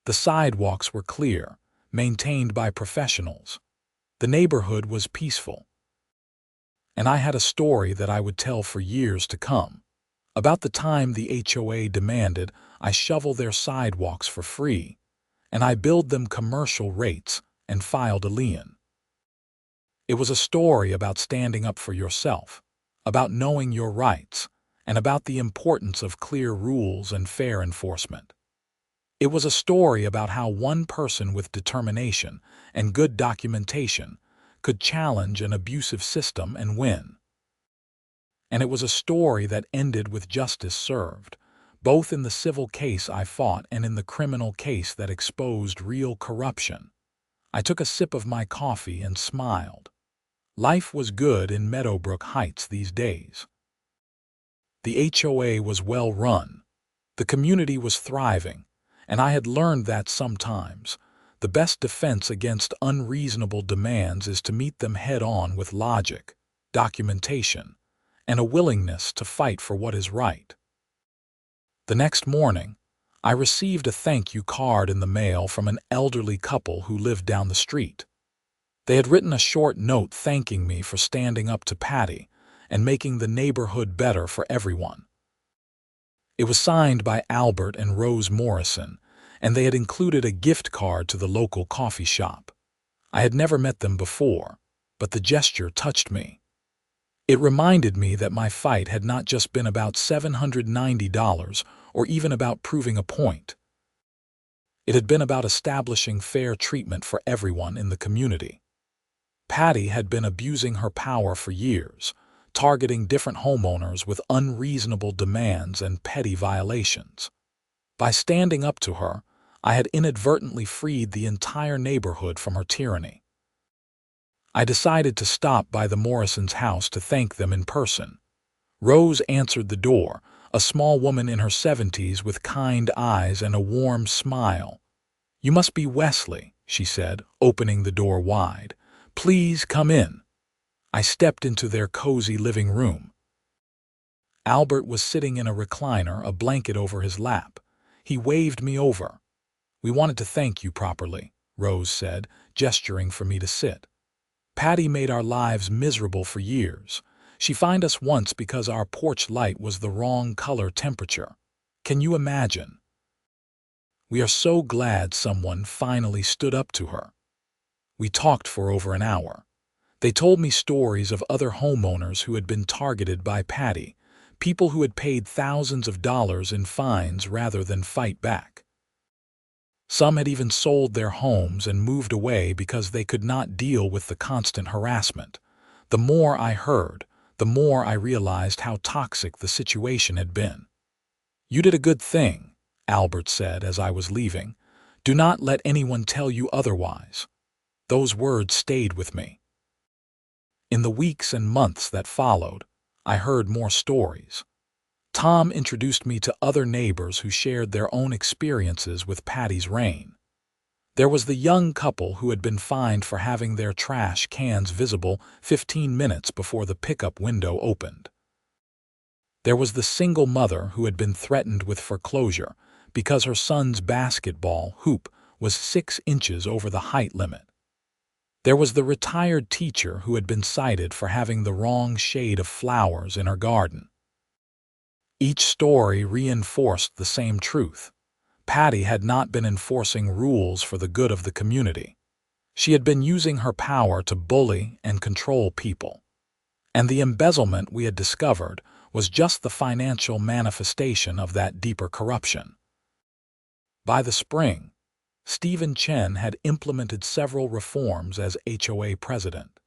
The sidewalks were clear, maintained by professionals. The neighborhood was peaceful. And I had a story that I would tell for years to come. About the time the HOA demanded I shovel their sidewalks for free, and I billed them commercial rates and filed a lien. It was a story about standing up for yourself, about knowing your rights, and about the importance of clear rules and fair enforcement. It was a story about how one person with determination and good documentation could challenge an abusive system and win. And it was a story that ended with justice served, both in the civil case I fought and in the criminal case that exposed real corruption. I took a sip of my coffee and smiled. Life was good in Meadowbrook Heights these days. The HOA was well run. The community was thriving, and I had learned that sometimes the best defense against unreasonable demands is to meet them head-on with logic, documentation, and a willingness to fight for what is right. The next morning, I received a thank-you card in the mail from an elderly couple who lived down the street. They had written a short note thanking me for standing up to Patty and making the neighborhood better for everyone. It was signed by Albert and Rose Morrison, and they had included a gift card to the local coffee shop. I had never met them before, but the gesture touched me. It reminded me that my fight had not just been about $790 or even about proving a point. It had been about establishing fair treatment for everyone in the community. Patty had been abusing her power for years, targeting different homeowners with unreasonable demands and petty violations. By standing up to her, I had inadvertently freed the entire neighborhood from her tyranny. I decided to stop by the Morrisons' house to thank them in person. Rose answered the door, a small woman in her 70s with kind eyes and a warm smile. "You must be Wesley," she said, opening the door wide. "Please come in." I stepped into their cozy living room. Albert was sitting in a recliner, a blanket over his lap. He waved me over. "We wanted to thank you properly," Rose said, gesturing for me to sit. "Patty made our lives miserable for years. She fined us once because our porch light was the wrong color temperature. Can you imagine? We are so glad someone finally stood up to her." We talked for over an hour. They told me stories of other homeowners who had been targeted by Patty, people who had paid thousands of dollars in fines rather than fight back. Some had even sold their homes and moved away because they could not deal with the constant harassment. The more I heard, the more I realized how toxic the situation had been. "You did a good thing," Albert said as I was leaving. "Do not let anyone tell you otherwise." Those words stayed with me. In the weeks and months that followed, I heard more stories. Tom introduced me to other neighbors who shared their own experiences with Patty's reign. There was the young couple who had been fined for having their trash cans visible 15 minutes before the pickup window opened. There was the single mother who had been threatened with foreclosure because her son's basketball hoop was 6 inches over the height limit. There was the retired teacher who had been cited for having the wrong shade of flowers in her garden. Each story reinforced the same truth. Patty had not been enforcing rules for the good of the community. She had been using her power to bully and control people. And the embezzlement we had discovered was just the financial manifestation of that deeper corruption. By the spring, Stephen Chen had implemented several reforms as HOA president.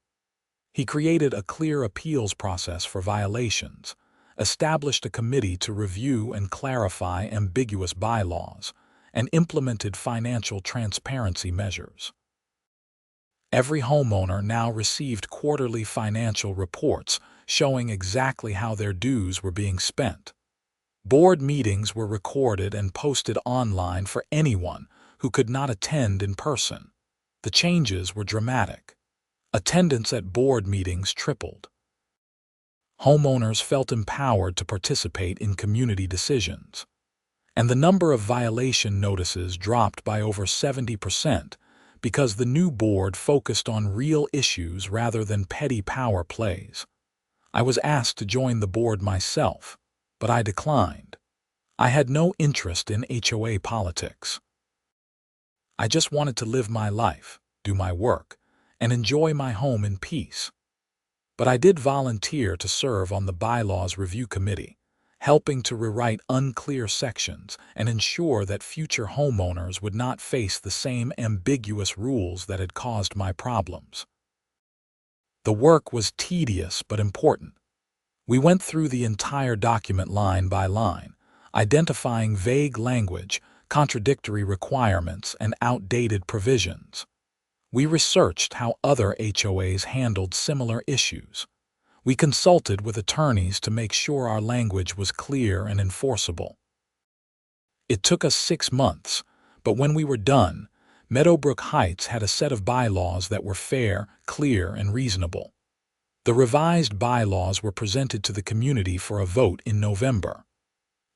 He created a clear appeals process for violations, established a committee to review and clarify ambiguous bylaws, and implemented financial transparency measures. Every homeowner now received quarterly financial reports showing exactly how their dues were being spent. Board meetings were recorded and posted online for anyone who could not attend in person. The changes were dramatic. Attendance at board meetings tripled. Homeowners felt empowered to participate in community decisions. And the number of violation notices dropped by over 70% because the new board focused on real issues rather than petty power plays. I was asked to join the board myself, but I declined. I had no interest in HOA politics. I just wanted to live my life, do my work, and enjoy my home in peace. But I did volunteer to serve on the Bylaws Review Committee, helping to rewrite unclear sections and ensure that future homeowners would not face the same ambiguous rules that had caused my problems. The work was tedious but important. We went through the entire document line by line, identifying vague language, contradictory requirements, and outdated provisions. We researched how other HOAs handled similar issues. We consulted with attorneys to make sure our language was clear and enforceable. It took us 6 months, but when we were done, Meadowbrook Heights had a set of bylaws that were fair, clear, and reasonable. The revised bylaws were presented to the community for a vote in November.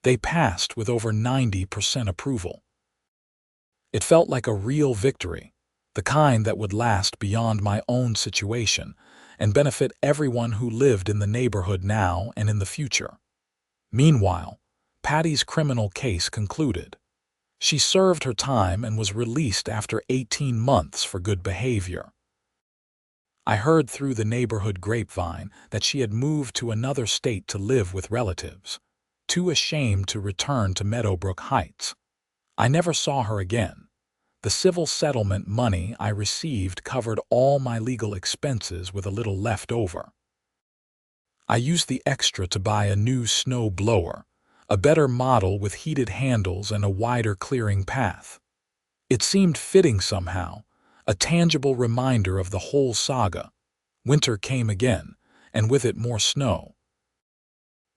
They passed with over 90% approval. It felt like a real victory, the kind that would last beyond my own situation and benefit everyone who lived in the neighborhood now and in the future. Meanwhile, Patty's criminal case concluded. She served her time and was released after 18 months for good behavior. I heard through the neighborhood grapevine that she had moved to another state to live with relatives, too ashamed to return to Meadowbrook Heights. I never saw her again. The civil settlement money I received covered all my legal expenses with a little left over. I used the extra to buy a new snow blower, a better model with heated handles and a wider clearing path. It seemed fitting somehow, a tangible reminder of the whole saga. Winter came again, and with it more snow.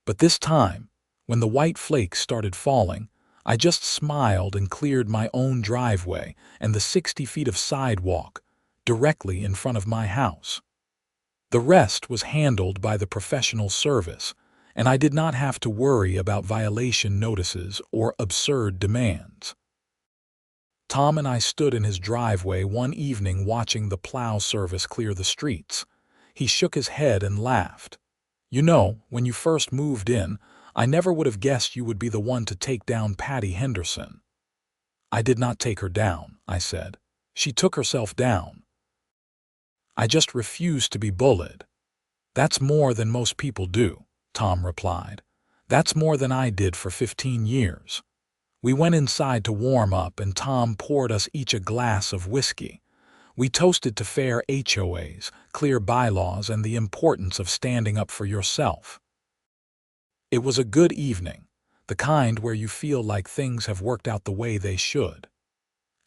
But this time, when the white flakes started falling, I just smiled and cleared my own driveway and the 60 feet of sidewalk directly in front of my house. The rest was handled by the professional service, and I did not have to worry about violation notices or absurd demands. Tom and I stood in his driveway one evening watching the plow service clear the streets. He shook his head and laughed. "You know, when you first moved in, I never would have guessed you would be the one to take down Patty Henderson." "I did not take her down," I said. "She took herself down. I just refused to be bullied." "That's more than most people do," Tom replied. "That's more than I did for 15 years. We went inside to warm up and Tom poured us each a glass of whiskey. We toasted to fair HOAs, clear bylaws, and the importance of standing up for yourself. It was a good evening, the kind where you feel like things have worked out the way they should.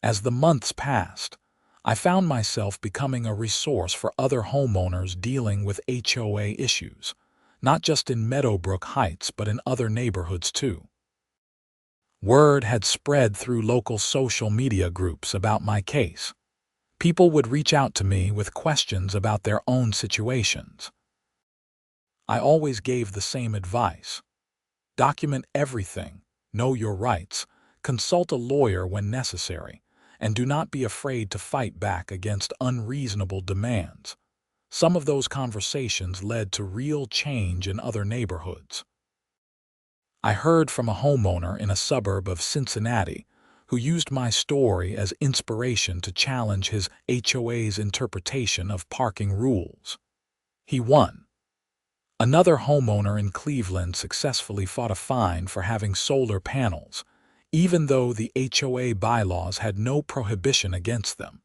As the months passed, I found myself becoming a resource for other homeowners dealing with HOA issues, not just in Meadowbrook Heights but in other neighborhoods too. Word had spread through local social media groups about my case. People would reach out to me with questions about their own situations. I always gave the same advice. Document everything, know your rights, consult a lawyer when necessary, and do not be afraid to fight back against unreasonable demands. Some of those conversations led to real change in other neighborhoods. I heard from a homeowner in a suburb of Cincinnati who used my story as inspiration to challenge his HOA's interpretation of parking rules. He won. Another homeowner in Cleveland successfully fought a fine for having solar panels, even though the HOA bylaws had no prohibition against them.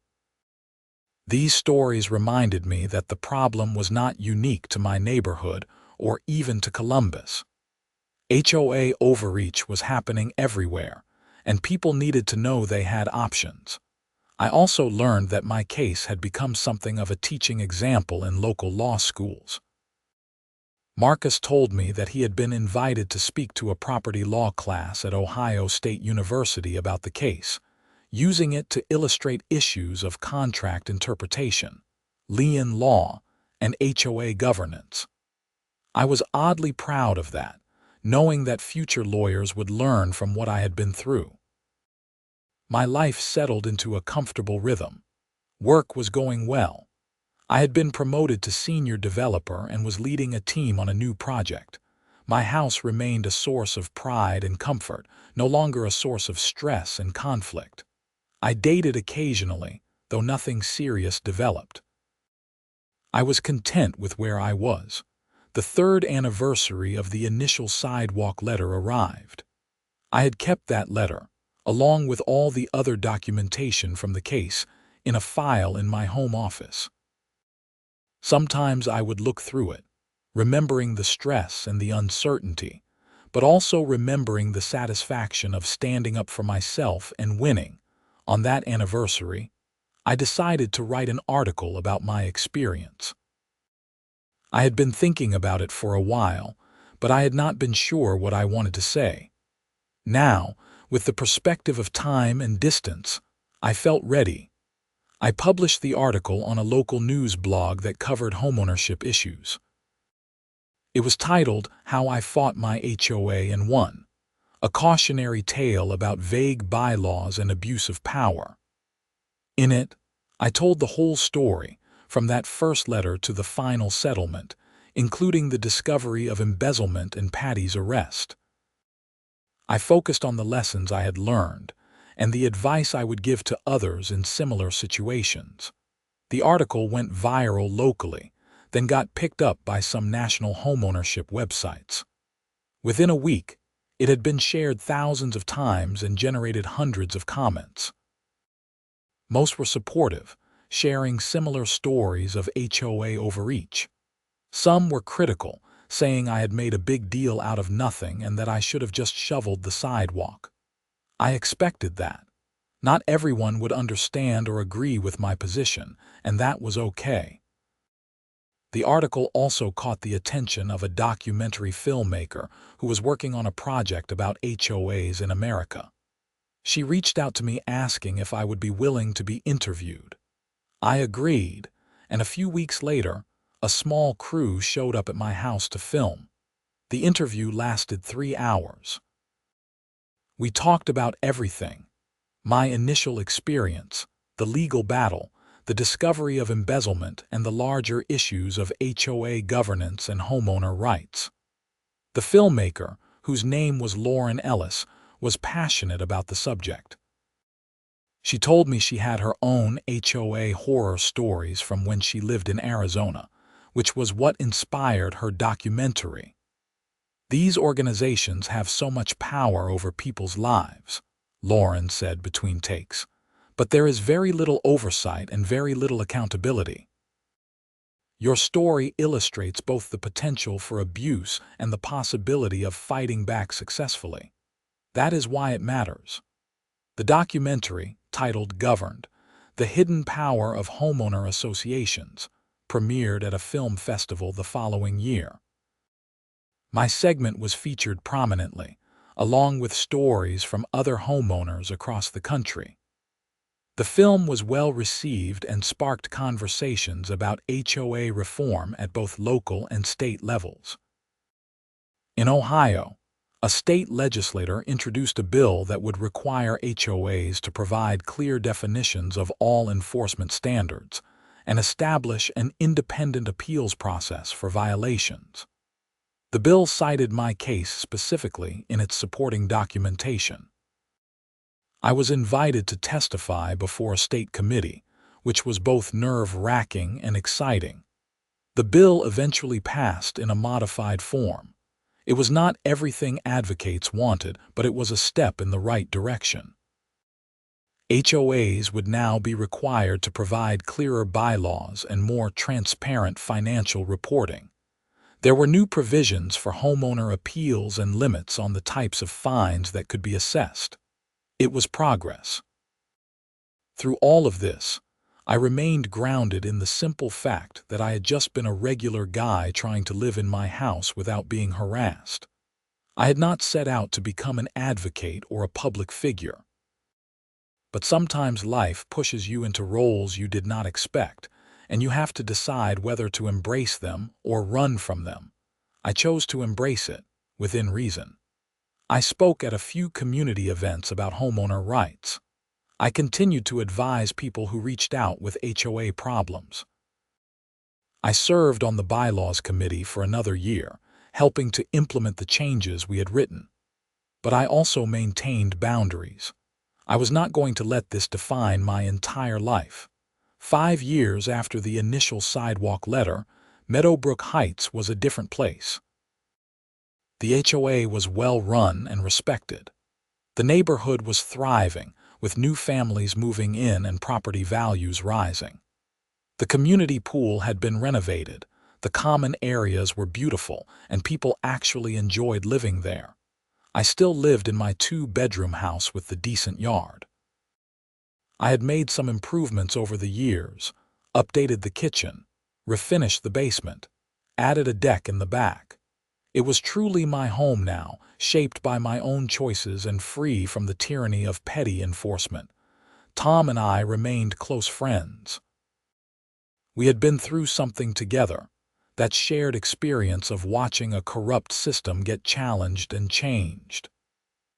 These stories reminded me that the problem was not unique to my neighborhood or even to Columbus. HOA overreach was happening everywhere, and people needed to know they had options. I also learned that my case had become something of a teaching example in local law schools. Marcus told me that he had been invited to speak to a property law class at Ohio State University about the case, using it to illustrate issues of contract interpretation, Lien law, and HOA governance. I was oddly proud of that, knowing that future lawyers would learn from what I had been through. My life settled into a comfortable rhythm. Work was going well. I had been promoted to senior developer and was leading a team on a new project. My house remained a source of pride and comfort, no longer a source of stress and conflict. I dated occasionally, though nothing serious developed. I was content with where I was. The 3rd anniversary of the initial sidewalk letter arrived. I had kept that letter, along with all the other documentation from the case, in a file in my home office. Sometimes I would look through it, remembering the stress and the uncertainty, but also remembering the satisfaction of standing up for myself and winning. On that anniversary, I decided to write an article about my experience. I had been thinking about it for a while, but I had not been sure what I wanted to say. Now, with the perspective of time and distance, I felt ready. I published the article on a local news blog that covered homeownership issues. It was titled "How I Fought My HOA and Won," a cautionary tale about vague bylaws and abuse of power. In it, I told the whole story, from that first letter to the final settlement, including the discovery of embezzlement and Patty's arrest. I focused on the lessons I had learned and the advice I would give to others in similar situations. The article went viral locally, then got picked up by some national homeownership websites. Within a week, it had been shared thousands of times and generated hundreds of comments. Most were supportive, sharing similar stories of HOA overreach. Some were critical, saying I had made a big deal out of nothing and that I should have just shoveled the sidewalk. I expected that. Not everyone would understand or agree with my position, and that was okay. The article also caught the attention of a documentary filmmaker who was working on a project about HOAs in America. She reached out to me asking if I would be willing to be interviewed. I agreed, and a few weeks later, a small crew showed up at my house to film. The interview lasted 3 hours. We talked about everything: my initial experience, the legal battle, the discovery of embezzlement, and the larger issues of HOA governance and homeowner rights. The filmmaker, whose name was Lauren Ellis, was passionate about the subject. She told me she had her own HOA horror stories from when she lived in Arizona, which was what inspired her documentary. "These organizations have so much power over people's lives," Lauren said between takes, "but there is very little oversight and very little accountability. Your story illustrates both the potential for abuse and the possibility of fighting back successfully. That is why it matters." The documentary, titled Governed: The Hidden Power of Homeowner Associations, premiered at a film festival the following year. My segment was featured prominently, along with stories from other homeowners across the country. The film was well received and sparked conversations about HOA reform at both local and state levels. In Ohio, a state legislator introduced a bill that would require HOAs to provide clear definitions of all enforcement standards and establish an independent appeals process for violations. The bill cited my case specifically in its supporting documentation. I was invited to testify before a state committee, which was both nerve-wracking and exciting. The bill eventually passed in a modified form. It was not everything advocates wanted, but it was a step in the right direction. HOAs would now be required to provide clearer bylaws and more transparent financial reporting. There were new provisions for homeowner appeals and limits on the types of fines that could be assessed. It was progress. Through all of this, I remained grounded in the simple fact that I had just been a regular guy trying to live in my house without being harassed. I had not set out to become an advocate or a public figure. But sometimes life pushes you into roles you did not expect, and you have to decide whether to embrace them or run from them. I chose to embrace it, within reason. I spoke at a few community events about homeowner rights. I continued to advise people who reached out with HOA problems. I served on the bylaws committee for another year, helping to implement the changes we had written. But I also maintained boundaries. I was not going to let this define my entire life. 5 years after the initial sidewalk letter, Meadowbrook Heights was a different place. The HOA was well run and respected. The neighborhood was thriving, with new families moving in and property values rising. The community pool had been renovated, the common areas were beautiful, and people actually enjoyed living there. I still lived in my 2-bedroom house with the decent yard. I had made some improvements over the years, updated the kitchen, refinished the basement, added a deck in the back. It was truly my home now, shaped by my own choices and free from the tyranny of petty enforcement. Tom and I remained close friends. We had been through something together, that shared experience of watching a corrupt system get challenged and changed.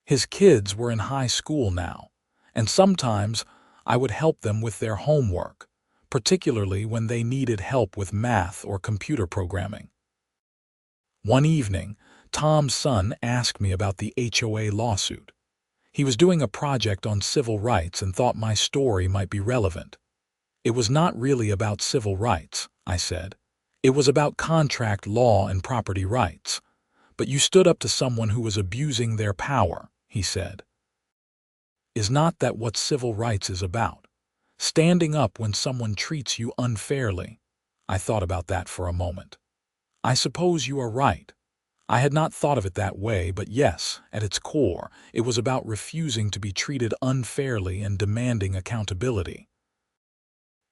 His kids were in high school now, and sometimes I would help them with their homework, particularly when they needed help with math or computer programming. One evening, Tom's son asked me about the HOA lawsuit. He was doing a project on civil rights and thought my story might be relevant. "It was not really about civil rights," I said. "It was about contract law and property rights. But you stood up to someone who was abusing their power," he said. "Is not that what civil rights is about? Standing up when someone treats you unfairly. I thought about that for a moment. I suppose you are right. I had not thought of it that way, but yes, at its core, it was about refusing to be treated unfairly and demanding accountability.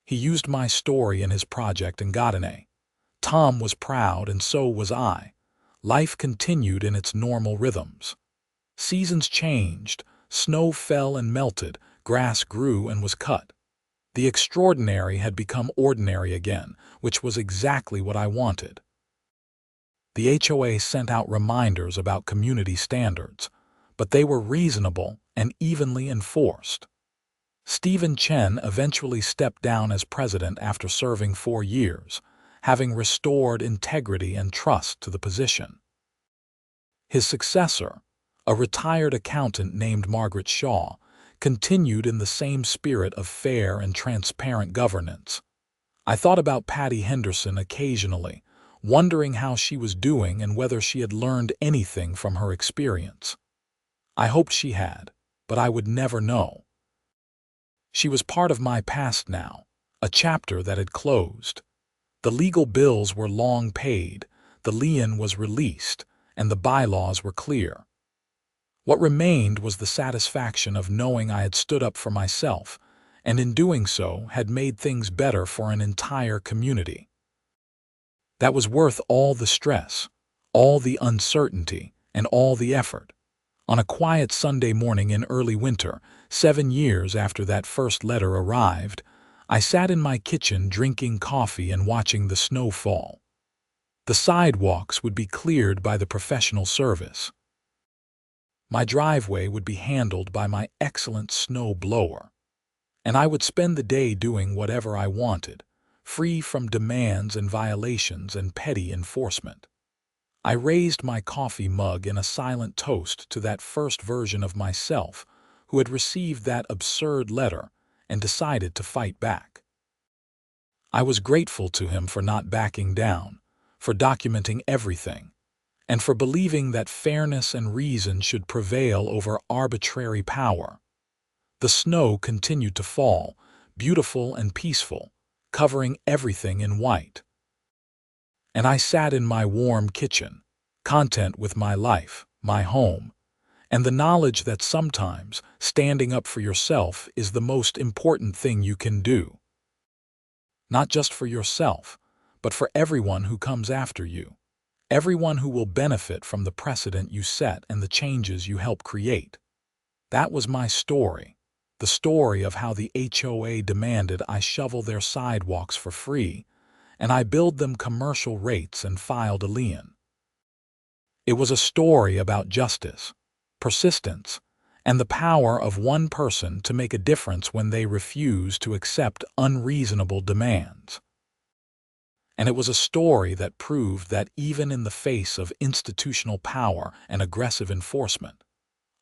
He used my story in his project and got an A. Tom was proud, and so was I. Life continued in its normal rhythms. Seasons changed, snow fell and melted, grass grew and was cut. The extraordinary had become ordinary again, which was exactly what I wanted. The HOA sent out reminders about community standards, but they were reasonable and evenly enforced. Stephen Chen eventually stepped down as president after serving 4 years, having restored integrity and trust to the position. His successor, a retired accountant named Margaret Shaw, continued in the same spirit of fair and transparent governance. I thought about Patty Henderson occasionally, wondering how she was doing and whether she had learned anything from her experience. I hoped she had, but I would never know. She was part of my past now, a chapter that had closed. The legal bills were long paid, the lien was released, and the bylaws were clear. What remained was the satisfaction of knowing I had stood up for myself, and in doing so had made things better for an entire community. That was worth all the stress, all the uncertainty, and all the effort. On a quiet Sunday morning in early winter, 7 years after that first letter arrived, I sat in my kitchen drinking coffee and watching the snow fall. The sidewalks would be cleared by the professional service. My driveway would be handled by my excellent snow blower, and I would spend the day doing whatever I wanted, free from demands and violations and petty enforcement. I raised my coffee mug in a silent toast to that first version of myself who had received that absurd letter and decided to fight back. I was grateful to him for not backing down, for documenting everything, and for believing that fairness and reason should prevail over arbitrary power. The snow continued to fall, beautiful and peaceful, covering everything in white. And I sat in my warm kitchen, content with my life, my home, and the knowledge that sometimes standing up for yourself is the most important thing you can do. Not just for yourself, but for everyone who comes after you, everyone who will benefit from the precedent you set and the changes you help create. That was my story. The story of how the HOA demanded I shovel their sidewalks for free, and I billed them commercial rates and filed a lien. It was a story about justice, persistence, and the power of one person to make a difference when they refuse to accept unreasonable demands. And it was a story that proved that even in the face of institutional power and aggressive enforcement,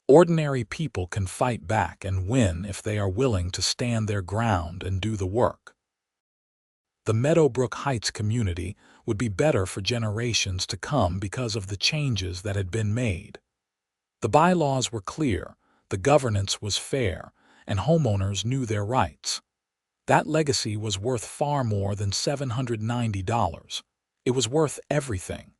ordinary people can fight back and win if they are willing to stand their ground and do the work. The Meadowbrook Heights community would be better for generations to come because of the changes that had been made. The bylaws were clear, the governance was fair, and homeowners knew their rights. That legacy was worth far more than $790. It was worth everything.